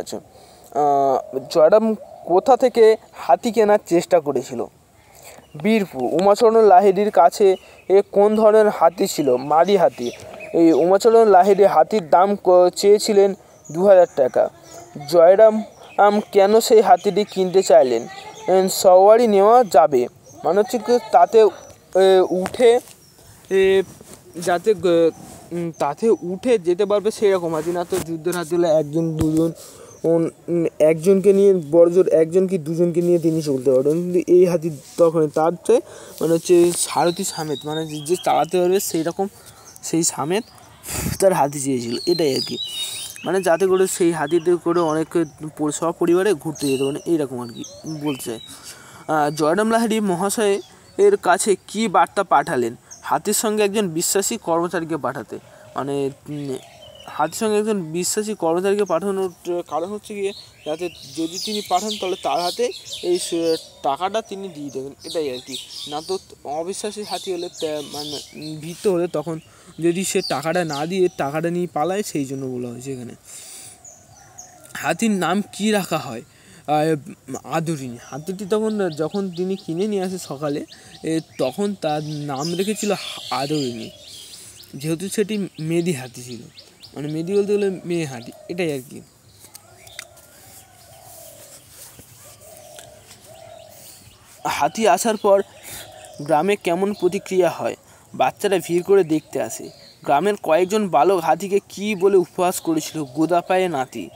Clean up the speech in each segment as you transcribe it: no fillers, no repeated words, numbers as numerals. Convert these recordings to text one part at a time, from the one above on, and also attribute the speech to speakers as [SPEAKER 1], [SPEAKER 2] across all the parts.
[SPEAKER 1] আচ্ছা, জয়রাম কোথা থেকে হাতি কেনার চেষ্টা করেছিল? বীরপুর। উমাচরণ লাহিড়ীর কাছে কোন ধরনের হাতি ছিল? মাদি হাতি। এই উমাচরণ লাহিড়ী হাতির দাম চেয়েছিলেন 2000 টাকা। জয়রাম কেন সেই হাতিটি কিনতে চাইলেন? সওয়ারি নেওয়া যাবে, মানে হচ্ছে কি তাতে উঠে যাতে তাতে উঠে যেতে পারবে সেরকম হাতি, না তো যুদ্ধের হাতি হলে একজন দুজন একজনকে নিয়ে বড়জোর একজন কি দুজনকে নিয়ে তিনি চলতে পারবেন, কিন্তু এই হাতি তখন তার চেয়ে মানে হচ্ছে সারথি সামেত, মানে যে চালাতে পারবে সেই রকম সেই সামেত তার হাতি চেয়েছিল, এটাই আর কি। মানে যাতে করে সেই হাতিতে করে অনেক সব পরিবারে ঘুরতে যেতে পারে, এইরকম আর কি বলতে চাই। জয়রাম লাহিড়ী মহাশয় এর কাছে কি বার্তা পাঠালেন? হাতির সঙ্গে একজন বিশ্বাসী কর্মচারীকে পাঠাতে, মানে হাতির সঙ্গে একজন বিশ্বাসী কর্মচারীকে পাঠানোর কারণ হচ্ছে গিয়ে যাতে যদি তিনি পাঠান তাহলে তার হাতে এই টাকাটা তিনি দিয়ে দেবেন, এটাই আর কি। না তো অবিশ্বাসী হাতি হলে মানে ভীত হলে তখন যদি সে টাকাটা না দিয়ে টাকাটা নিয়ে পালায়, সেই জন্য বলা হয়েছে এখানে। হাতির নাম কি রাখা হয়? আদরিনী। হাতিটি যখন তিনি কিনে নিয়ে আসে সকালে, তখন তার নাম রেখেছিল আদরিনী, যেহেতু সেটি মেদি হাতি ছিল, মানে মেদি বলতে গেলে মেয়ে হাতি, এটাই আর কি। হাতি আসার পর গ্রামে কেমন প্রতিক্রিয়া হয়? বাচ্চারা ভিড় করে দেখতে আসে। গ্রামের কয়েকজন বালক হাতিকে কী বলে উপহাস করেছিল? গোদা পায়ে নাতি।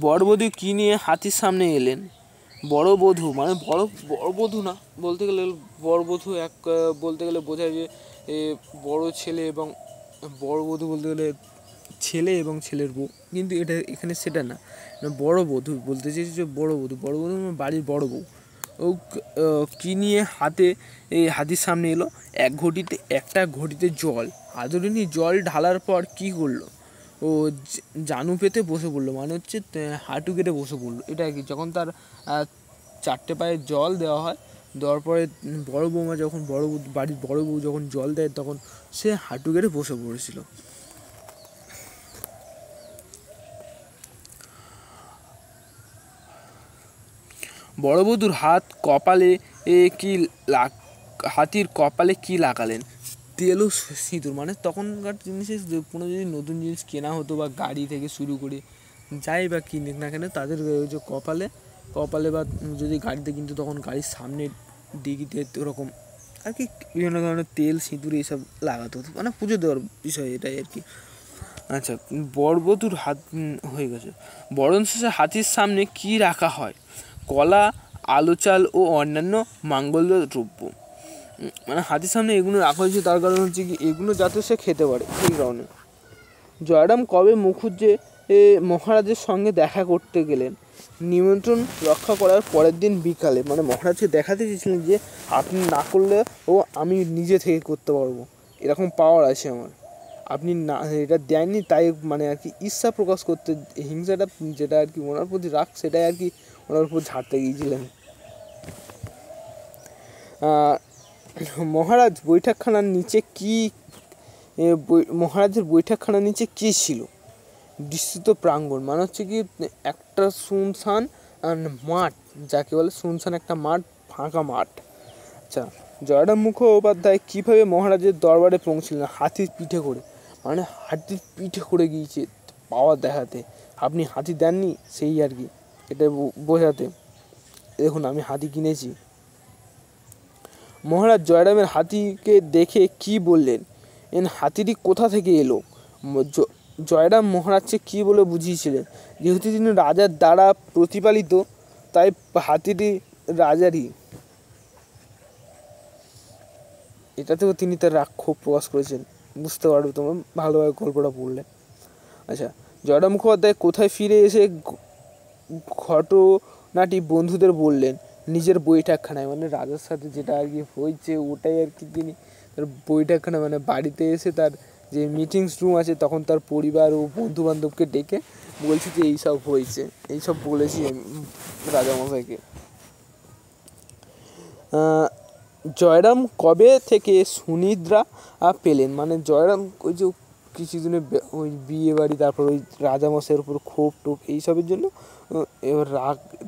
[SPEAKER 1] বড়বধূ কী নিয়ে হাতির সামনে এলেন? বড়বধূ মানে বড়বধূ না বলতে গেলে, বড়বধূ বলতে গেলে বোঝায় যে বড় ছেলে, এবং বড়বধূ বলতে গেলে ছেলে এবং ছেলের বউ, কিন্তু এটা এখানে সেটা না। বড়বধূ বলতে চেয়েছি যে বড়বধূ বাড়ির বড় বউ। ও কী নিয়ে হাতির সামনে এলো? একটা ঘটিতে জল। আদরিনী জল ঢালার পর কী করলো? ও জানু পেতে বসে পড়লো, মানে হচ্ছে হাঁটু কেটে বসে পড়লো, এটা কি। যখন তার 4টে পায়ে জল দেওয়া হয়, দেওয়ার পরে বড় বৌমা যখন বাড়ির বড় বউ যখন জল দেয়, তখন সে হাঁটু কেটে বসে পড়েছিল। বড়বধূর হাতির কপালে কি লাগালেন? তেল ও সিঁদুর। মানে তখনকার জিনিসে কোনো যদি নতুন জিনিস কেনা হতো বা গাড়ি থেকে শুরু করে যাই বা কিনে না কেন, তাদের যে কপালে বা যদি গাড়িতে কিনতো তখন গাড়ির সামনে ডিগিতে ওরকম আর কি বিভিন্ন ধরনের তেল সিঁদুর এইসব লাগাতো, মানে পুজো দেওয়ার বিষয়, এটাই আর কি। আচ্ছা, বড়বধূর হাত হয়ে গেছে। বরণ শেষে হাতির সামনে কি রাখা হয়? কলা, আলু চাল ও অন্যান্য মাঙ্গল্য দ্রব্য। মানে হাতির সামনে এগুলো রাখা হয়েছে তার কারণ হচ্ছে কি এগুলো যাতে সে খেতে পারে, সেই কারণে। জয়রাম কবে মুখুজ্জে মহারাজের সঙ্গে দেখা করতে গেলেন? নিমন্ত্রণ রক্ষা করার পরের দিন বিকালে। মানে মহারাজকে দেখাতে চেয়েছিলেন যে আপনি না করলে আমি নিজে থেকে করতে পারবো, এরকম পাওয়ার আছে আমার, আপনি না এটা দেননি, তাই মানে আর কি ঈর্ষা প্রকাশ করতে, হিংসাটা যেটা আর কি ওনার প্রতি রাগ, সেটাই আর কি ওনার উপর ঝাড়তে গিয়েছিলেন। মহারাজের বৈঠকখানার নিচে কী ছিল? বিস্তৃত প্রাঙ্গণ, মানে হচ্ছে কি একটা শুনশান মাঠ, যাকে বলে শুনশান একটা মাঠ, ফাঁকা মাঠ। আচ্ছা, জয়রাম মুখোপাধ্যায় কীভাবে মহারাজের দরবারে পৌঁছলেন? হাতির পিঠে করে। মানে হাতির পিঠে করে গিয়েছে পাওয়ার দেখাতে, আপনি হাতি দেননি সেই আর কি, এটা বোঝাতে। দেখুন আমি হাতি কিনেছি। মহারাজ জয়রামের হাতিকে দেখে কি বললেন? হাতিটি কোথা থেকে এলো? জয়রাম মহারাজকে কী বলে বুঝিয়েছিলেন? যেহেতু তিনি রাজার দ্বারা প্রতিপালিত, তাই হাতিটি রাজারই। এটাতেও তিনি তার রাগ ক্ষোভ প্রকাশ করেছেন, বুঝতে পারবে তোমরা ভালোভাবে গল্পটা পড়লে। আচ্ছা, জয়রাম মুখোপাধ্যায় কোথায় ফিরে এসে ঘটনাটি বন্ধুদের বললেন? নিজের বৈঠকখানায়। মানে রাজার সাথে যেটা আর কি হয়েছে ওটাই আর কি তিনি তার বৈঠকখানা, মানে বাড়িতে এসে তার যে মিটিংস রুম আছে, তখন তার পরিবার ও বন্ধুবান্ধবকে ডেকে বলছে যে এইসব হয়েছে, এইসব বলেছি রাজামশাইকে। জয়রাম কবে থেকে সুনিদ্রা পেলেন? মানে জয়রাম ওই যে কিছুদিনের ওই বিয়ে বাড়ি, তারপর ওই রাজামশাইয়ের উপর ক্ষোভ টোপ এইসবের জন্য এবার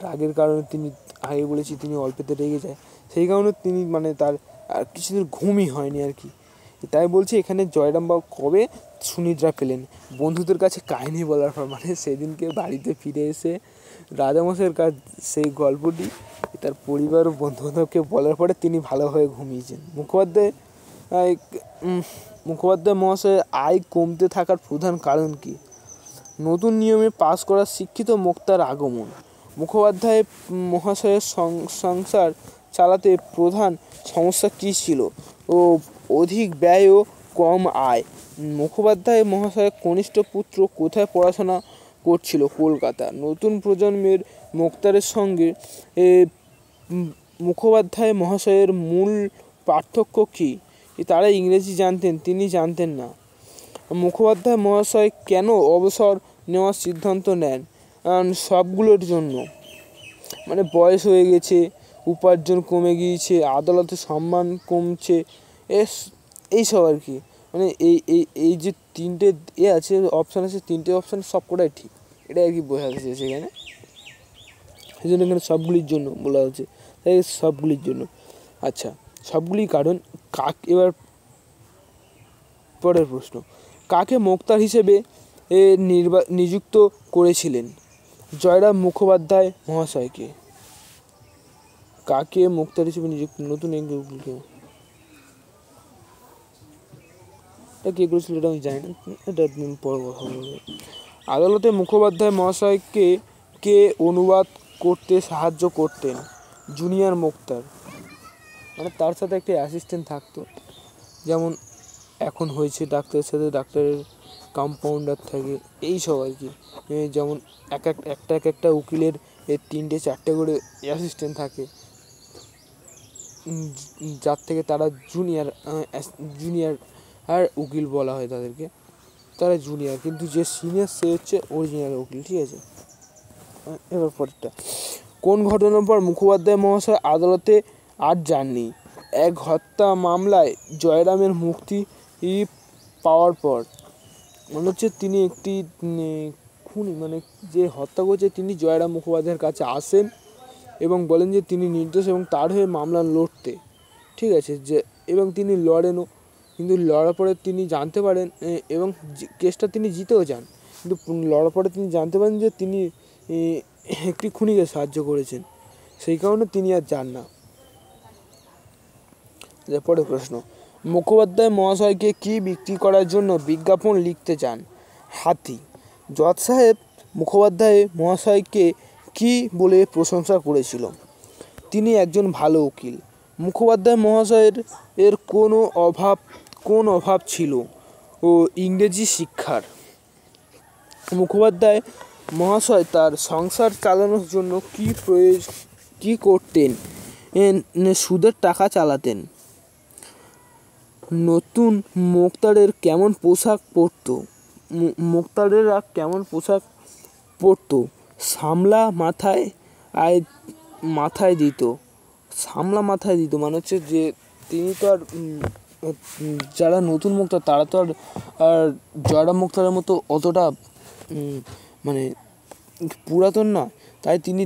[SPEAKER 1] রাগের কারণে তিনি আগে বলেছি তিনি অল্পেতে রেগে যায়, সেই কারণে তিনি মানে তার আর কিছুদিন ঘুমই হয়নি আর কি। তাই বলছি এখানে জয়রামবাবু কবে সুনিদ্রা পেলেন, বন্ধুদের কাছে কাহিনী বলার পর, মানে সেদিনকে বাড়িতে ফিরে এসে রাজামশাইয়ের কাছে সেই গল্পটি তার পরিবার ও বন্ধুবান্ধবকে বলার পরে তিনি ভালোভাবে ঘুমিয়েছেন। মুখোপাধ্যায় মহাশয়ের আয় কমতে থাকার প্রধান কারণ কি? নতুন নিয়মে পাস করা শিক্ষিত মোক্তার আগমন। মুখোপাধ্যায় মহাশয়ের সংসার চালাতে প্রধান সমস্যা কী ছিল? ও অধিক ব্যয় ও কম আয়। মুখোপাধ্যায় মহাশয়ের কনিষ্ঠ পুত্র কোথায় পড়াশোনা করছিল? কলকাতা। নতুন প্রজন্মের মোক্তারের সঙ্গে মুখোপাধ্যায় মহাশয়ের মূল পার্থক্য কী? তারা ইংরেজি জানতেন, তিনি জানতেন না। মুখোপাধ্যায় মহাশয় কেন অবসর নেওয়ার সিদ্ধান্ত নেন? সবগুলোর জন্য, মানে বয়স হয়ে গেছে, উপার্জন কমে গিয়েছে, আদালতে সম্মান কমছে, এইসব আর কি। মানে এই যে তিনটে আছে অপশান আছে, তিনটে অপশান সবকটাই ঠিক, এটাই আর কি বোঝাতে চেয়েছে এখানে। সেই জন্য এখানে সবগুলির জন্য বলা হচ্ছে, তাই সবগুলির জন্য। আচ্ছা, সবগুলি কারণ এবার পরের প্রশ্ন, কাকে মোক্তার হিসেবে নিযুক্ত করেছিলেন? জয়রাম মুখোপাধ্যায় মহাশয়কে। কাকে মোক্তার হিসেবে নিযুক্ত, নতুন এগুলোকে এটা কে করেছিল এটা আমি জানি না, এটা পরে কথা বলবো। আদালতে মুখোপাধ্যায় মহাশয়কে কে অনুবাদ করতে সাহায্য করতেন? জুনিয়র মোক্তার, মানে তার সাথে একটি অ্যাসিস্ট্যান্ট থাকতো, যেমন এখন হয়েছে ডাক্তারের সাথে ডাক্তারের কম্পাউন্ডার থাকে, এই সব আর কি। যেমন একটা উকিলের 3-4 করে অ্যাসিস্ট্যান্ট থাকে, যার থেকে তারা জুনিয়র আর উকিল বলা হয় তাদেরকে, তারা জুনিয়র, কিন্তু যে সিনিয়র সে হচ্ছে অরিজিনাল উকিল, ঠিক আছে। এবার পরেরটা, কোন ঘটনার পর মুখোপাধ্যায় মহাশয় আদালতে আর যাননি? এক হত্যা মামলায় জয়রামের মুক্তি পাওয়ার পর। মনে হচ্ছে তিনি একটি খুনি, মানে যে হত্যা করেছে তিনি জয়রাম মুখোপাধ্যায়ের কাছে আসেন এবং বলেন যে তিনি নির্দোষ এবং তার হয়ে মামলা লড়তে, ঠিক আছে, যে এবং তিনি লড়েনও, কিন্তু লড়ার পরে তিনি জানতে পারেন এবং কেসটা তিনি জিতেও যান, কিন্তু লড়ার পরে তিনি জানতে পারেন যে তিনি একটি খুনিকে সাহায্য করেছেন, সেই কারণে তিনি আর যান না। পরের প্রশ্ন, মুখোপাধ্যায় মহাশয়কে কি বিক্রি করার জন্য বিজ্ঞাপন লিখতে চান? হাতি। জজ সাহেব মুখোপাধ্যায় মহাশয়কে কি বলে প্রশংসা করেছিল? তিনি একজন ভালো উকিল। মুখোপাধ্যায় মহাশয়ের কোন অভাব ছিল? ও ইংরেজি শিক্ষার। মুখোপাধ্যায় মহাশয় তার সংসার চালানোর জন্য কি করতেন? সুদের টাকা চালাতেন। নতুন মোক্তারের কেমন পোশাক পরতো? মোক্তারেরা কেমন পোশাক পরতো? সামলা মাথায় দিত। সামলা মাথায় দিত মানে হচ্ছে যে তিনি তো আর যারা নতুন মোক্তার তারা তো আর জয়রাম মোক্তারের মতো অতটা মানে পুরাতন না, তাই তিনি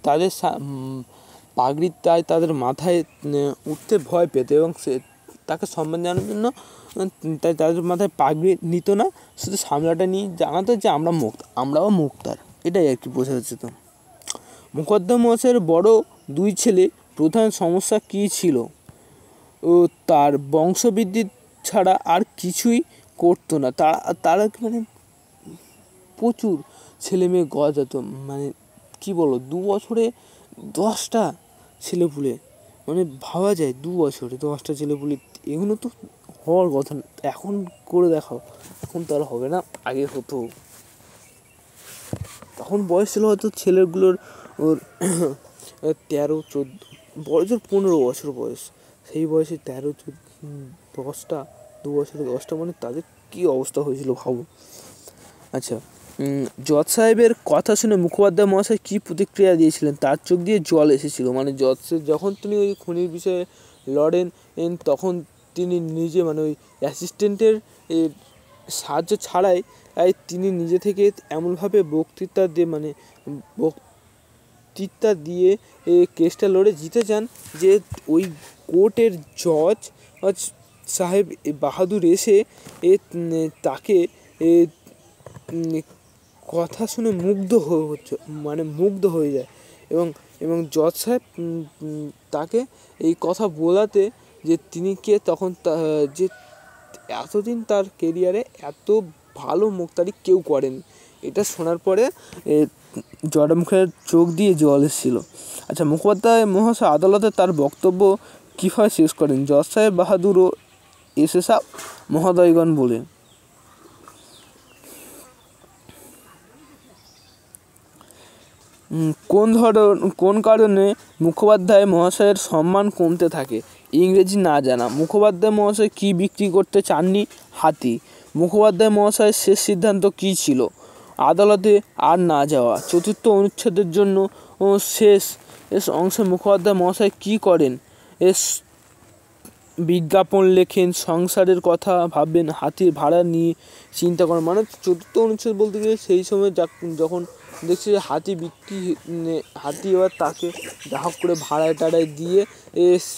[SPEAKER 1] তাদের পাগড়ি তাদের মাথায় উঠতে ভয় পেত এবং তাকে সম্মান জানানোর জন্য তাই তাদের মাথায় পাগড়ি নিত না, শুধু সামলাটা নিয়ে জানাতো যে আমরাও মুক্তার, এটাই আর কি বোঝা যাচ্ছে। তো মুখোপাধ্যায় মহাশয়ের বড় 2 ছেলে প্রধান সমস্যা কী ছিল? ও তার বংশবৃদ্ধি ছাড়া আর কিছুই করতো না। তারা মানে প্রচুর ছেলে মেয়ে গজাতো, মানে কি বলো, 2 বছরে 10টা ছেলেপুলে, মানে ভাবা যায় 2 বছরে 10টা ছেলেপুলে, এগুলো তো হওয়ার কথা না। এখন করে দেখাও, এখন তো আর হবে না, আগে হতো। তখন বয়স ছিল হয়তো ছেলেগুলোর ওর 13-14 বয়সের 15 বছর বয়স, সেই বয়সে 10টা 2 বছরে 10টা, মানে তাদের কী অবস্থা হয়েছিল ভাবো। আচ্ছা, জজ সাহেবের কথা শুনে মুখোপাধ্যায় মহাশয় কী প্রতিক্রিয়া দিয়েছিলেন? তার চোখ দিয়ে জল এসেছিল, মানে জজ যখন তিনি ওই খুনির বিষয়ে লড়েন তখন তিনি নিজে মানে ওই অ্যাসিস্ট্যান্টের সাহায্য ছাড়াই তিনি নিজে থেকে এমনভাবে বক্তৃতা দিয়ে কেসটা লড়ে জিতে যান যে ওই কোর্টের জজ সাহেব বাহাদুর এসে তাকে কথা শুনে মুগ্ধ হয়ে যায় এবং জজ সাহেব তাকে এই কথা বলাতে যে তিনি কে তখন যে এতদিন তার কেরিয়ারে এত ভালো মুক্তারি কেউ করেনি। এটা শোনার পরে জয়রাম মুখার্জির চোখ দিয়ে জল এসেছিল। আচ্ছা, মুখোপাধ্যায় মহাশয় আদালতে তার বক্তব্য কীভাবে শেষ করেন? জজ সাহেব বাহাদুর ও এসএসা মহোদয়গণ বলে, কোন কারণে মুখোপাধ্যায় মহাশয়ের সম্মান কমতে থাকে? ইংরেজি না জানা। মুখোপাধ্যায় মহাশয় কি বিক্রি করতে চাননি? হাতি। মুখোপাধ্যায় মহাশয়ের শেষ সিদ্ধান্ত কী ছিল? আদালতে আর না যাওয়া। চতুর্থ অনুচ্ছেদের জন্য শেষ অংশে মুখোপাধ্যায় মহাশয় কী করেন? বিজ্ঞাপন লেখেন, সংসারের কথা ভাববেন, হাতির ভাড়া নিয়ে চিন্তা করেন। মানে চতুর্থ অনুচ্ছেদ বলতে গেলে সেই সময় যখন দেখছি যে হাতি এবার তাকে যা হোক করে ভাড়ায় টাড়ায় দিয়ে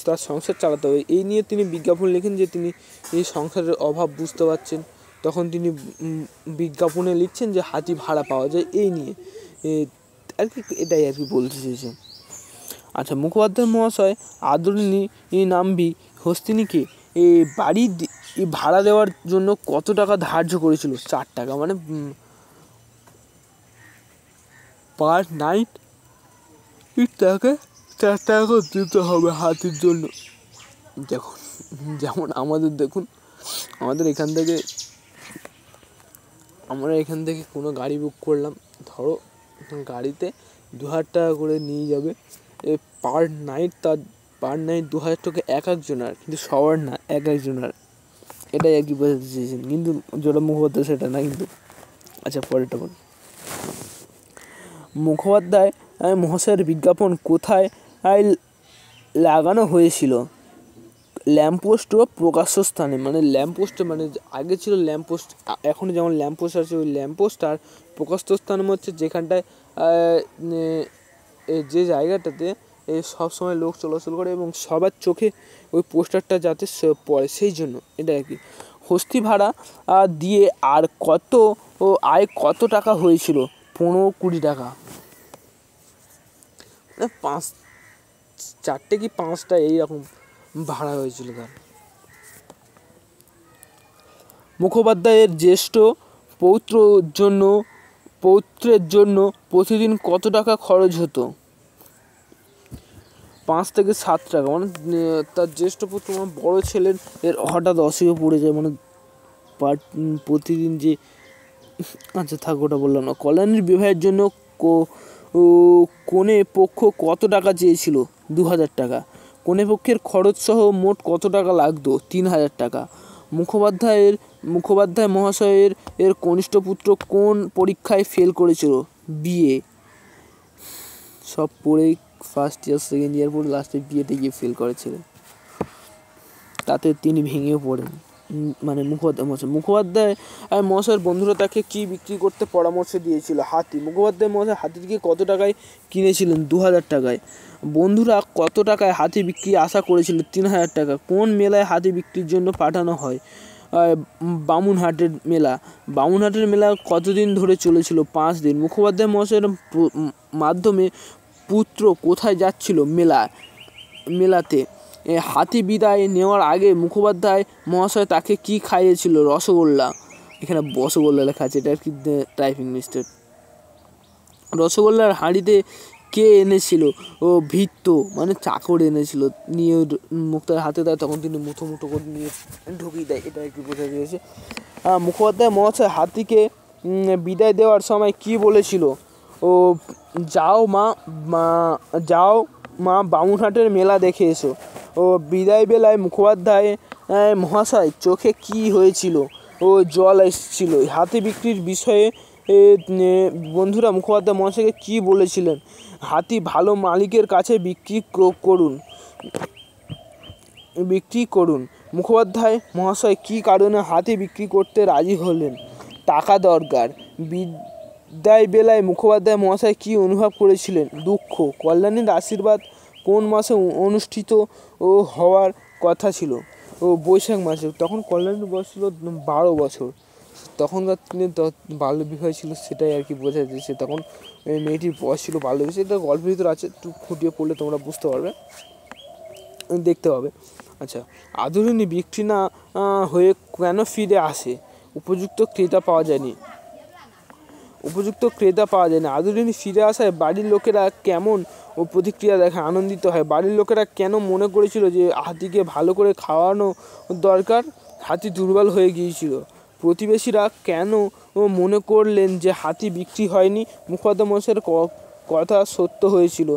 [SPEAKER 1] তার সংসার চালাতে হবে, এই নিয়ে তিনি বিজ্ঞাপন লেখেন যে তিনি এই সংসারের অভাব বুঝতে পারছেন। তখন তিনি বিজ্ঞাপনে লিখছেন যে হাতি ভাড়া পাওয়া যায়, এই নিয়ে আর কি, এটাই আর কি বলতে চেয়েছেন। আচ্ছা, মুখোপাধ্যায় মহাশয় আদরিণী নাম্বী হস্তিনীকে বাড়ি ভাড়া দেওয়ার জন্য কত টাকা ধার্য করেছিল? 4 টাকা। মানে পার নাইট তাকে 4 টাকা করে দিতে হবে হাতির জন্য। যেমন আমাদের এখান থেকে কোনো গাড়ি বুক করলাম, ধরো গাড়িতে 2000 টাকা করে নিয়ে যাবে পার নাইট 2000 টাকা একজনের, কিন্তু সবার না, একজনের। এটাই আর কি বোঝাতে চেয়েছেন, কিন্তু যেটা মুখোপাধ্যায় সেটা না কিন্তু। আচ্ছা, পরেরটা বল। মুখোপাধ্যায় মহাশয়ের বিজ্ঞাপন কোথায় লাগানো হয়েছিল? ল্যাম্পপোস্ট ও প্রকাশ্য স্থানে। মানে ল্যাম্পপোস্টে, মানে আগে ছিল ল্যাম্পপোস্ট, এখন যেমন ল্যাম্পপোস্ট আছে ওই ল্যাম্পপোস্ট, আর প্রকাশ্য স্থান হচ্ছে যেখানটায় যে জায়গাটাতে সবসময় লোক চলাচল করে এবং সবার চোখে ওই পোস্টারটা যাতে পড়ে, সেই জন্য এটা আর কি। হস্তি ভাড়া দিয়ে আয় কত টাকা হয়েছিল? 15-20 টাকা। 4টে কি 5টা এইরকম ভাড়া হয়েছিল তার। মুখোপাধ্যায়ের জ্যেষ্ঠ পৌত্রের জন্য প্রতিদিন কত টাকা খরচ হতো? 5 থেকে 7 টাকা। মানে তার জ্যেষ্ঠ পুত্র, মানে বড় ছেলের হঠাৎ অসুখে পড়ে যায়, মানে প্রতিদিন যে, আচ্ছা থাক, ওটা বললাম না। কল্যাণীর বিবাহের জন্য কনে পক্ষ কত টাকা চেয়েছিল? 2000 টাকা। কনে পক্ষের খরচ সহ মোট কত টাকা লাগতো? 3000 টাকা। মুখোপাধ্যায় মহাশয়ের কনিষ্ঠ পুত্র কোন পরীক্ষায় ফেল করেছিল? বিএ। সব পড়েই ফার্স্ট ইয়ার সেকেন্ড ইয়ার পড়ে লাস্টে বিয়েতে গিয়ে ফেল করেছিলেন, তাতে তিনি ভেঙেও পড়েন। মানে মুখোপাধ্যায় মহাশয়ের বন্ধুরা তাকে কি বিক্রি করতে পরামর্শ দিয়েছিল? হাতি। মুখোপাধ্যায় মহাশয় হাতিটিকে কত টাকায় কিনেছিলেন? 2000 টাকায়। বন্ধুরা কত টাকায় হাতি বিক্রি আশা করেছিল? 3000 টাকা। কোন মেলায় হাতি বিক্রির জন্য পাঠানো হয়? বামুনহাটের মেলা কতদিন ধরে চলেছিল? 5 দিন। মুখোপাধ্যায় মহাশয়ের মাধ্যমে পুত্র কোথায় যাচ্ছিল? মেলাতে। হাতি বিদায় নেওয়ার আগে মুখোপাধ্যায় মহাশয় তাকে কি খাইয়েছিল? রসগোল্লা। এখানে বসগোল্লা লেখা আছে, এটা আর কি টাইপিং মিস্টেক। রসগোল্লার হাঁড়িতে কে এনেছিল? ভৃত্য, মানে চাকর এনেছিল, নিয়ে মুক্তার হাতে দেয়, তখন তিনি মুঠো করে নিয়ে ঢুকিয়ে দেয়, এটা আর কি বোঝা গিয়েছে। মুখোপাধ্যায় মহাশয় হাতিকে বিদায় দেওয়ার সময় কি বলেছিল? যাও মা বামুনহাটের মেলা দেখে এসো। বিদায় বেলায় মুখোপাধ্যায় মহাশয় চোখে কি হয়েছিল? জল এসেছিল। হাতি বিক্রির বিষয়ে বন্ধুরা মুখোপাধ্যায় মহাশয়কে কি বলেছিলেন? হাতি ভালো মালিকের কাছে বিক্রি করুন। মুখোপাধ্যায় মহাশয় কী কারণে হাতি বিক্রি করতে রাজি হলেন? টাকা দরকার। বিদায় বেলায় মুখোপাধ্যায় মহাশয় কী অনুভব করেছিলেন? দুঃখ। কল্যাণীর আশীর্বাদ কোন মাসে অনুষ্ঠিত হওয়ার কথা ছিল? বৈশাখ মাসে। তখন কল্যাণীর বয়স ছিল 12 বছর। তখনকার দিনে বাল্যবিবাহ ছিল, সেটাই আর কি বোঝা যাচ্ছে। তখন মেয়েটির বয়স ছিল বাল্যবিবাহ। এটা গল্পের ভিতরে আছে, একটু ফুটিয়ে পড়লে তোমরা বুঝতে পারবে, দেখতে পাবে। আচ্ছা, আদরিনী বিক্রি না হয়ে কেন ফিরে আসে? উপযুক্ত ক্রেতা পাওয়া যায়নি। আদরিনী ফিরে আসায় বাড়ির লোকেরা কেমন প্রতিক্রিয়া দেখায়? আনন্দিত হয়। বাড়ির লোকেরা কেন মনে করেছিল যে হাতিকে ভালো করে খাওয়ানো দরকার? হাতি দুর্বল হয়ে গিয়েছিল। প্রতিবেশীরা কেন মনে করলেন যে হাতি বিক্রি হয়নি? মুখোপাধ্যায় মহাশয়ের কথা সত্য হয়েছিল।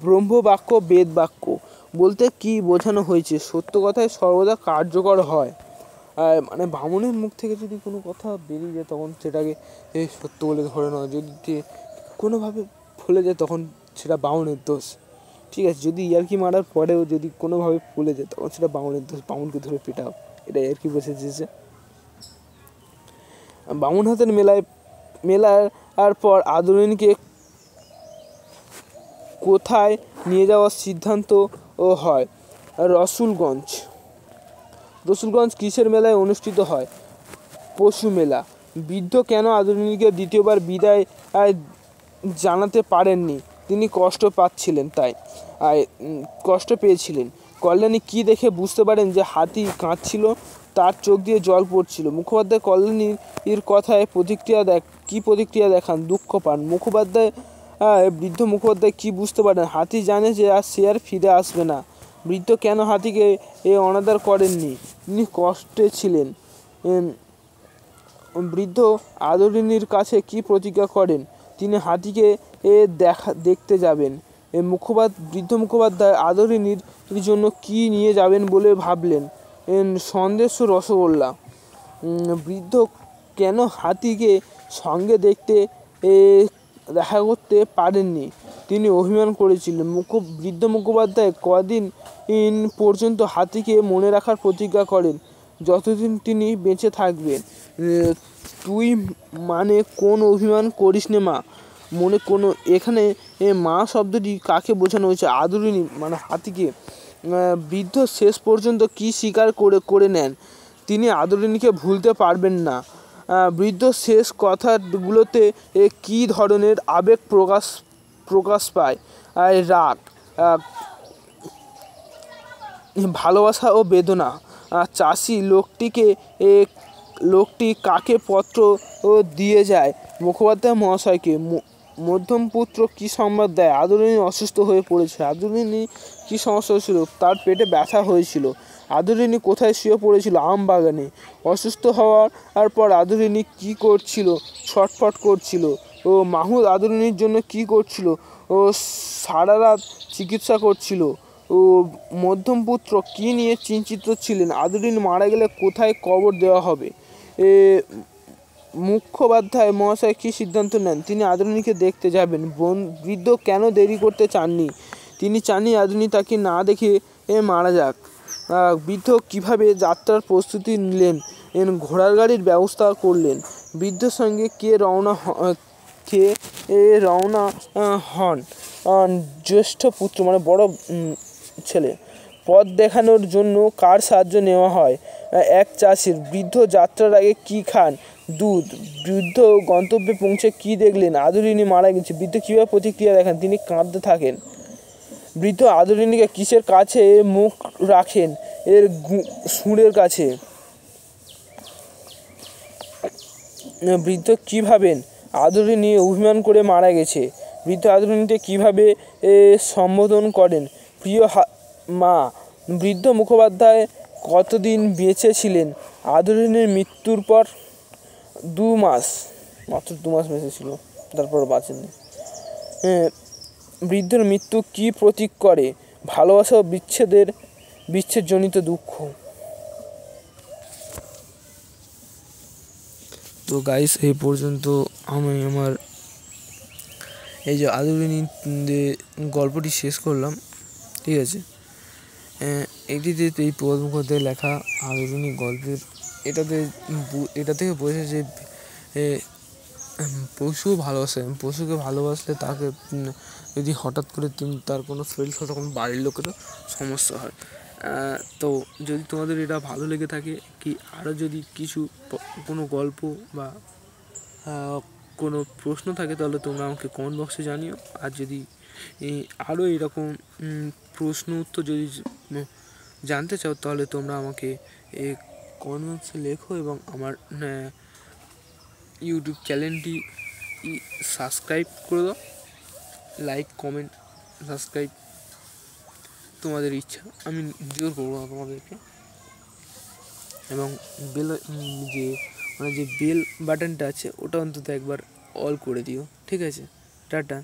[SPEAKER 1] ব্রহ্মবাক্য বেদ বাক্য বলতে কি বোঝানো হয়েছে? সত্য কথায় সর্বদা কার্যকর হয়। মানে বামুনের মুখ থেকে যদি কোনো কথা বেরিয়ে যায় তখন সেটাকে সত্য বলে ধরে নেওয়া। যদি কোনোভাবে ফলে যায় তখন সেটা বামুনের দোষ। ঠিক আছে, যদি ইয়ার্কি মারার পরেও যদি কোনোভাবে ফলে যায় তখন সেটা বামুনের দোষ। বামুনকে ধরে পেটাও, এটা ইয়ার্কি বোঝাচ্ছে। বামুন হাতের মেলার পর আদরিনীকে কোথায় নিয়ে যাওয়ার সিদ্ধান্ত হয়? রসুলগঞ্জ কিসের মেলায় অনুষ্ঠিত হয়? পশু মেলা। বৃদ্ধ কেন আদরিনীকে দ্বিতীয়বার বিদায় জানাতে পারেননি? তিনি কষ্ট পেয়েছিলেন। কল্যাণী কি দেখে বুঝতে পারেন যে হাতি কাঁদছিল? তার চোখ দিয়ে জল পড়ছিল। মুখোপাধ্যায় কল্যাণীর কথায় প্রতিক্রিয়া দেখান? দুঃখ পান। বৃদ্ধ মুখোপাধ্যায় কি বুঝতে পারেন? হাতি জানে যে সে আর ফিরে আসবে না। বৃদ্ধ কেন হাতিকে অনাদর করেননি? তিনি কষ্টে ছিলেন। বৃদ্ধ আদরিনীর কাছে কি প্রতিজ্ঞা করেন? তিনি হাতিকে দেখতে যাবেন। বৃদ্ধ মুখোপাধ্যায় আদরিনীর জন্য কি নিয়ে যাবেন বলে ভাবলেন? সন্দেশ ও রসগোল্লা। বৃদ্ধ কেন হাতিকে সঙ্গে দেখা করতে পারেননি? তিনি অভিমান করেছিলেন। বৃদ্ধ মুখোপাধ্যায় কদিন পর্যন্ত হাতিকে মনে রাখার প্রতিজ্ঞা করেন? যতদিন তিনি বেঁচে থাকবেন। তুই মানে কোন অভিমান করিস নে মা, মনে কোনো। এখানে মা শব্দটি কাকে বোঝানো হয়েছে? আদরিনী মানে হাতিকে। বৃদ্ধ শেষ পর্যন্ত কি স্বীকার করে নেন? তিনি আদরিনীকে ভুলতে পারবেন না। বৃদ্ধ শেষ কথাগুলোতে কি ধরনের আবেগ প্রকাশ পায়? রাগ, ভালোবাসা ও বেদনা। চাষি লোকটি কাকে পত্র দিয়ে যায়? মুখোপাধ্যায় মহাশয়কে। মধ্যম পুত্র কি সংবাদ দেয়? আদরিনী অসুস্থ হয়ে পড়েছে। আদরিনী কি সমস্যা হয়েছিল? তার পেটে ব্যথা হয়েছিল। আদরিনী কোথায় শুয়ে পড়েছিল? আম বাগানে। অসুস্থ হওয়ার পর আদরিনী কি করছিল? ছটফট করছিল। মাহুত আদরিনীর জন্য কি করছিল? সারা রাত চিকিৎসা করছিল। মধ্যম পুত্র কি নিয়ে চিন্তিত ছিলেন? আদরিনী মারা গেলে কোথায় কবর দেওয়া হবে? মুখোপাধ্যায় মহাশয় কী সিদ্ধান্ত নেন? তিনি আদরিনীকে দেখতে যাবেন। বৃদ্ধ কেন দেরি করতে চাননি? তিনি চাননি আদরিনী তাকে না দেখে মারা যাক। বৃদ্ধ কিভাবে যাত্রার প্রস্তুতি নিলেন? ঘোড়ার গাড়ির ব্যবস্থা করলেন। বৃদ্ধের সঙ্গে কে রওনা হন? জ্যেষ্ঠ পুত্র মানে বড় ছেলে। পথ দেখানোর জন্য কার সাহায্য নেওয়া হয়? এক চাষির। বৃদ্ধ যাত্রার আগে কি খান? দুধ। বৃদ্ধ গন্তব্যে পৌঁছে কি দেখলেন? আদরিনী মারা গেছে। বৃদ্ধ কীভাবে প্রতিক্রিয়া দেখান? তিনি কাঁদতে থাকেন। বৃদ্ধ আদরিনীকে কিসের কাছে মুখ রাখেন? সুরের কাছে। বৃদ্ধ কী ভাবেন? আদরিনী অভিমান করে মারা গেছে। বৃদ্ধ আদরিনীকে কীভাবে সম্বোধন করেন? প্রিয় মা। বৃদ্ধ মুখোপাধ্যায় কতদিন বেঁচে ছিলেন? আদরিনীর মৃত্যুর পর 2 মাস, মাত্র 2 মাস বেঁচে ছিল, তারপর বাঁচেননি। বৃদ্ধের মৃত্যু কি প্রতীক করে? ভালোবাসা ও বিচ্ছেদজনিত দুঃখ। তো গাইস, এই পর্যন্ত আমি আমার এই যে আদরিনী গল্পটি শেষ করলাম। ঠিক আছে, এটিতে এই প্রবন্ধে লেখা আধুনিক গল্পের এটা থেকে বোঝে যে পশু ভালোবাসে, পশুকে ভালোবাসলে তাকে যদি হঠাৎ করে তার কোনো শরীর খারাপ তখন বাড়ির লোকেরও সমস্যা হয়। তো যদি তোমাদের এটা ভালো লেগে থাকে কি আরও যদি কিছু কোনো গল্প বা কোনো প্রশ্ন থাকে তাহলে তোমরা আমাকে কমেন্ট বক্সে জানিও। আর যদি আরও এরকম প্রশ্ন উত্তর যদি জানতে চাও তাহলে তোমরা আমাকে কমেন্ট বক্সে লেখো এবং আমার ইউটিউব চ্যানেলটি সাবস্ক্রাইব করে দাও। লাইক কমেন্ট সাবস্ক্রাইব তোমাদের ইচ্ছা, আমি জোর করবো না তোমাদেরকে। এবং বেল যে বেল বাটনটা আছে ওটা অন্তত একবার অল করে দিও, ঠিক আছে? টাটা।